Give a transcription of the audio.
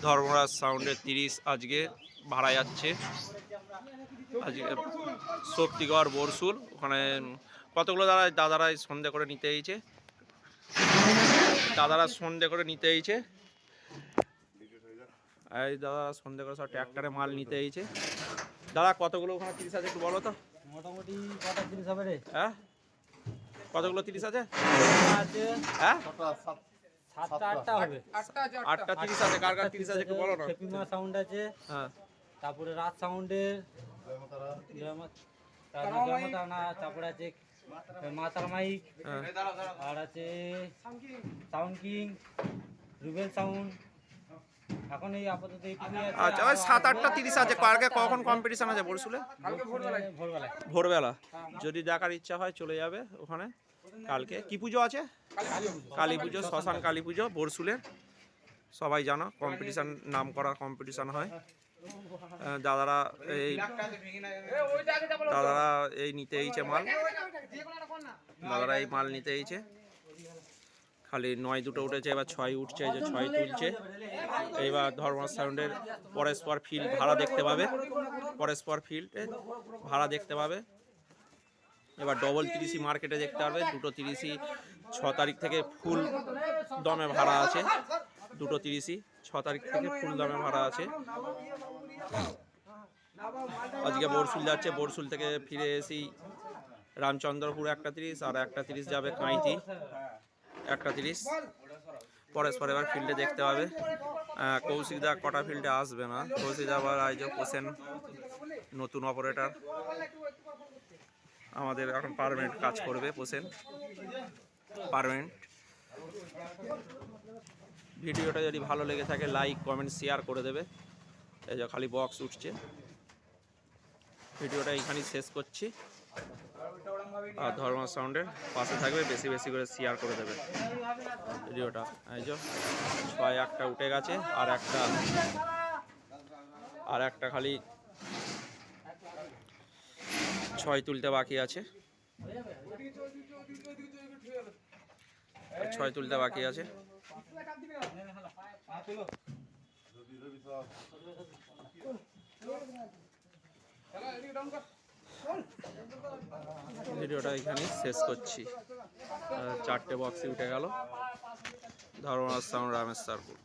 ধর্মরাজ সাউন্ডের 30 আজকে ভাড়া যাচ্ছে। আজকে শক্তিগড় বরসুল ওখানে কতগুলো দাদারাই সন্ধে করে নিতে এইছে, দাদারা সন্ধে করে নিতে এইছে। এই দাদা সন্ধে করে সব ট্র্যাক্টরে মাল নিতে এইছে। দাদা কতগুলো ওখানে 30 আছে একটু বলো তো। মোটামুটি কটা 30 হবে রে? হ্যাঁ কতগুলো 30 আছে? হ্যাঁ 7টা 8টা হবে। 8টা 30 আছে। কার কার 30 আছে একটু বলো না। খেপিমা সাউন্ড আছে, হ্যাঁ তারপরে রাত সাউন্ডের তারপরে আছে মাতার মাইক, আর আছে সাউন্ড কিং, রুবেল সাউন্ড। এখন এই আপাতত এইটুকুই আছে। আচ্ছা ওই 7-8টা 30 আছে। কালকে কখন কম্পিটিশন আছে বরসুলে? ভোরবেলায়। ভোরবেলা। যদি দেখার ইচ্ছা হয় চলে যাবে ওখানে। কালকে কি পুজো আছে? কালী পুজো, শ্মশান কালী পুজো বরসুলের। সবাই জানো কম্পিটিশন, নাম করা কম্পিটিশন হয়। দাদারা এই নিতে এইছে মাল, দাদারা এই মাল নিতে এইছে। খালি 9 দুটো উঠেছে, এবার 6 উঠছে, যে 6 তুলছে। এইবার ধর্মরাজ সাউন্ডের পরস্পর ফিল্ড ভাড়া দেখতে পাবে, পরস্পর ফিল্ডে ভাড়া দেখতে পাবে। এবার ডবল 30 মার্কেটে দেখতে পাবে। দুটো 30 6 তারিখ থেকে ফুল দমে ভাড়া আছে। দুটো 30 6 তারিখ থেকে ফুল দমে ভাড়া আছে। আজকে বরসুল যাচ্ছে, বরসুল থেকে ফিরে এসেই রামচন্দ্রপুর একটা 30 আর একটা 30 যাবে কাঁইতি একটা 30। পরস্পর এবার ফিল্ডে দেখতে পাবে। কৌশিক দা কটা ফিল্ডে আসবে না। কৌশিক দা আবার আয়োজক হোসেন নতুন অপারেটর, আমাদের এখন পার্মানেন্ট কাজ করবে পোষেন পার্মানেন্ট। ভিডিওটা যদি ভালো লেগে থাকে লাইক কমেন্ট শেয়ার করে দেবে। এই যে খালি বক্স উঠছে। ভিডিওটা এইখানেই শেষ করছি। আর ধর্মরাজ সাউন্ডের পাশে থাকবে, বেশি বেশি করে শেয়ার করে দেবে ভিডিওটা। এই যে 6-1টা উঠে গেছে, আর একটা খালি 6 তুলতে বাকি আছে, 6 তুলতে বাকি আছে। ভিডিওটা এখানেই শেষ করছি। 4টে বক্সই উঠে গেল। ধর্মরাজ সাউন্ড রামেশ্বরপুর।